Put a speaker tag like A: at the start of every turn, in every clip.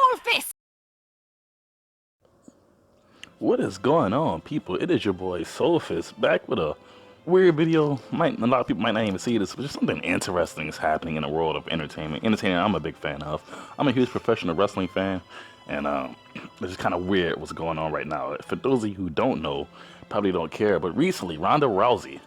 A: Soulfist!
B: What is going on, people? It is your boy Soulfist back with a weird video. A lot of people might not even see this, but just something interesting is happening in the world of entertainment. Entertainment, I'm a big fan of. I'm a huge professional wrestling fan, and it's just kind of weird what's going on right now. For those of you who don't know, probably don't care, but recently Ronda Rousey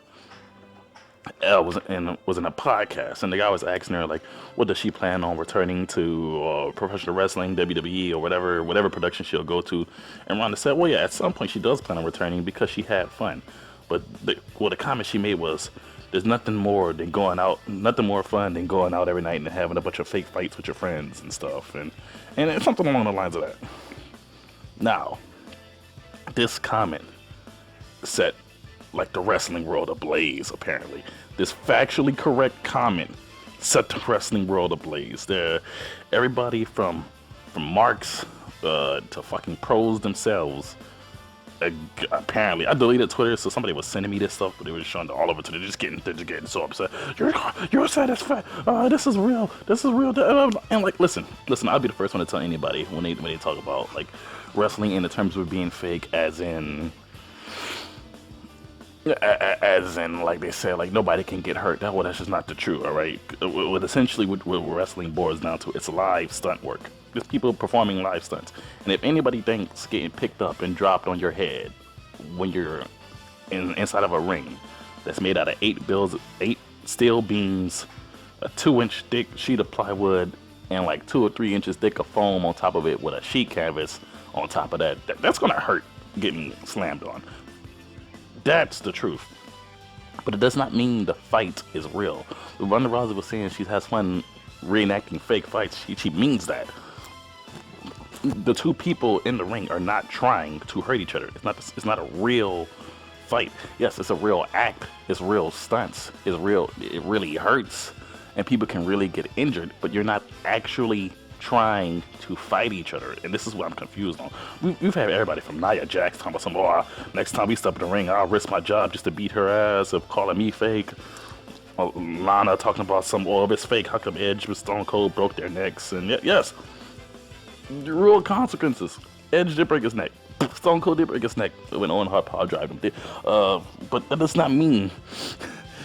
B: was in a podcast, and the guy was asking her like, what does she plan on returning to professional wrestling, WWE, or whatever production she'll go to. And Ronda said, well, yeah, at some point she does plan on returning because she had fun. But the comment she made was, there's nothing more fun than going out every night and having a bunch of fake fights with your friends and stuff, and it's something along the lines of that. Now, this comment set like the wrestling world ablaze, apparently. This factually correct comment set the wrestling world ablaze. Everybody from marks to fucking pros themselves. Apparently, I deleted Twitter, so somebody was sending me this stuff, but they were showing it all over Twitter. They're just getting so upset. You're satisfied. This is real. And like, listen. I'll be the first one to tell anybody when they talk about like wrestling in the terms of being fake, as in like they say, like nobody can get hurt. That's just not the truth, all right? Essentially what wrestling boils down to, it's live stunt work. There's people performing live stunts, and if anybody thinks getting picked up and dropped on your head when you're inside of a ring that's made out of 8 steel beams, a 2-inch thick sheet of plywood, and like 2 or 3 inches thick of foam on top of it with a sheet canvas on top of that's gonna hurt getting slammed on. That's the truth. But it does not mean the fight is real. Ronda Rousey was saying she has fun reenacting fake fights. She means that. The two people in the ring are not trying to hurt each other. It's not a real fight. Yes, it's a real act. It's real stunts. It's real. It really hurts, and people can really get injured. But you're not actually trying to fight each other, and this is what I'm confused on. We've had everybody from Nia Jax talking about next time we step in the ring, I'll risk my job just to beat her ass, of calling me fake. Lana talking about if it's fake, how come Edge with Stone Cold broke their necks? And yes, real consequences. Edge did break his neck. Stone Cold did break his neck when Owen Hart power drived him. But that does not mean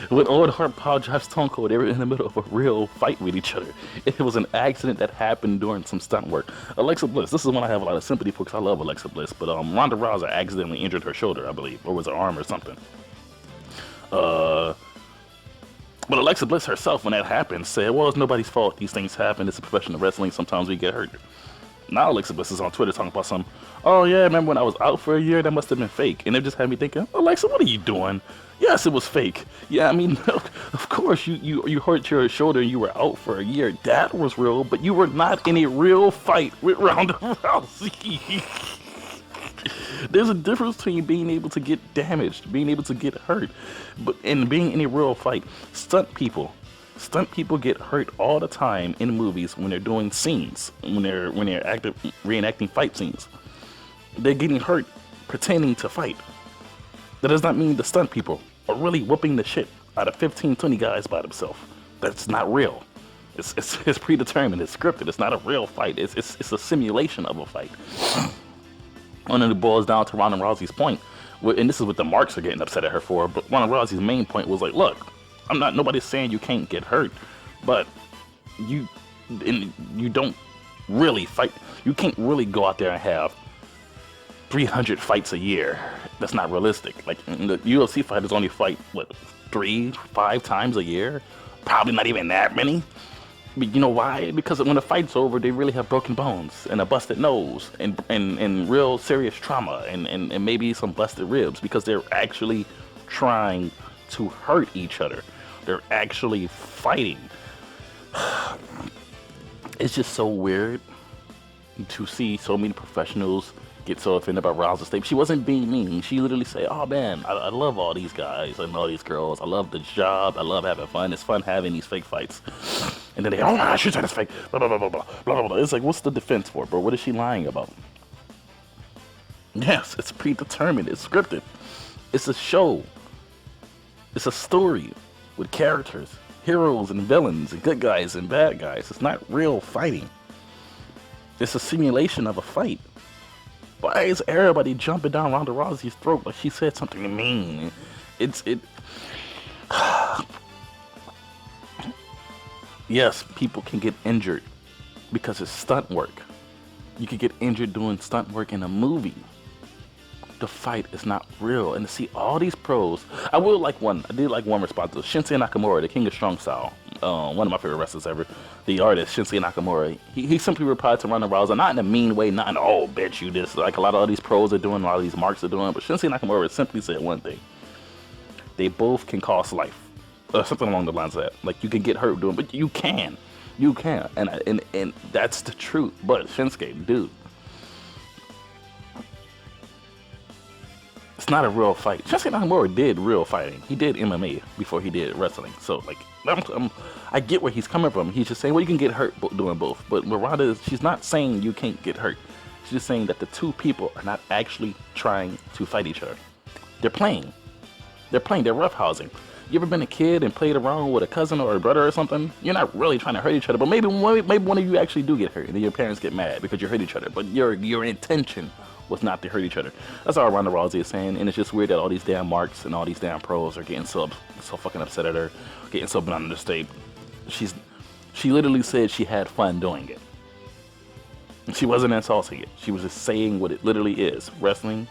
B: when Owen Hart power drives Stone Cold, they were in the middle of a real fight with each other. It was an accident that happened during some stunt work. Alexa Bliss, this is one I have a lot of sympathy for because I love Alexa Bliss, but Ronda Rousey accidentally injured her shoulder, I believe, or was her arm or something. But Alexa Bliss herself, when that happened, said, well, it's nobody's fault. These things happen. It's a professional wrestling. Sometimes we get hurt. Now Alexa Bliss is on Twitter talking about oh yeah, remember when I was out for a year? That must have been fake. And it just had me thinking, Alexa, what are you doing? Yes, it was fake. Yeah, I mean, of course you hurt your shoulder and you were out for a year. That was real, but you were not in a real fight with Ronda Rousey. There's a difference between being able to get damaged, being able to get hurt, and being in a real fight. Stunt people get hurt all the time in movies when they're doing scenes, when they're reenacting fight scenes. They're getting hurt pretending to fight. That does not mean the stunt people are really whooping the shit out of 15, 20 guys by themselves. That's not real. It's predetermined. It's scripted. It's not a real fight. It's a simulation of a fight. And then it boils down to Ronda Rousey's point, and this is what the marks are getting upset at her for. But Ronda Rousey's main point was like, look, nobody's saying you can't get hurt, but you don't really fight. You can't really go out there and have 300 fights a year. That's not realistic. Like, the UFC fighters only fight 3-5 times a year, probably not even that many. But you know why? Because when the fight's over, they really have broken bones and a busted nose and real serious trauma and maybe some busted ribs, because they're actually trying to hurt each other. They're actually fighting. It's just so weird to see so many professionals get so offended about Rousey's statement. She wasn't being mean. She literally said, oh man, I love all these guys and all these girls. I love the job. I love having fun. It's fun having these fake fights. And then she said it's fake. Blah, blah, blah, blah, blah, blah, blah. It's like, what's the defense for, bro? What is she lying about? Yes, it's predetermined. It's scripted. It's a show. It's a story with characters, heroes and villains, and good guys and bad guys. It's not real fighting. It's a simulation of a fight. Why is everybody jumping down Ronda Rousey's throat like she said something mean? It. Yes, people can get injured because it's stunt work. You could get injured doing stunt work in a movie. The fight is not real. And to see all these pros, I did like one response to Shinsuke Nakamura, the King of Strong Style, one of my favorite wrestlers ever, the artist Shinsuke Nakamura. He simply replied to Ronda Rousey, not in a mean way, not in, oh, bitch, you this, like a lot of these pros are doing, a lot of these marks are doing, but Shinsuke Nakamura simply said one thing: they both can cost life, or something along the lines of that. Like, you can get hurt doing, but you can, and that's the truth. But Shinsuke, dude, it's not a real fight. Shinsuke Nakamura did real fighting. He did MMA before he did wrestling. So, like, I get where he's coming from. He's just saying, well, you can get hurt doing both. But Ronda, she's not saying you can't get hurt. She's just saying that the two people are not actually trying to fight each other. They're playing. They're roughhousing. You ever been a kid and played around with a cousin or a brother or something? You're not really trying to hurt each other, but maybe one of you actually do get hurt, and then your parents get mad because you hurt each other. But your intention was not to hurt each other. That's all Ronda Rousey is saying, and it's just weird that all these damn marks and all these damn pros are getting so fucking upset at her, getting so bent on the state. She literally said she had fun doing it. She wasn't insulting it. She was just saying what it literally is. Wrestling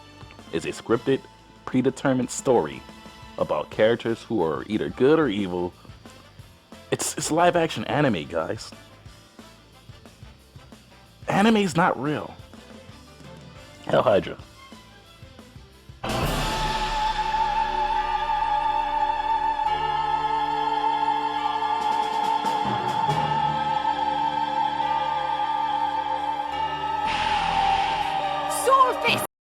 B: is a scripted, predetermined story about characters who are either good or evil. It's live action anime, guys. Anime's not real. Hell Hydra.
A: Swordfish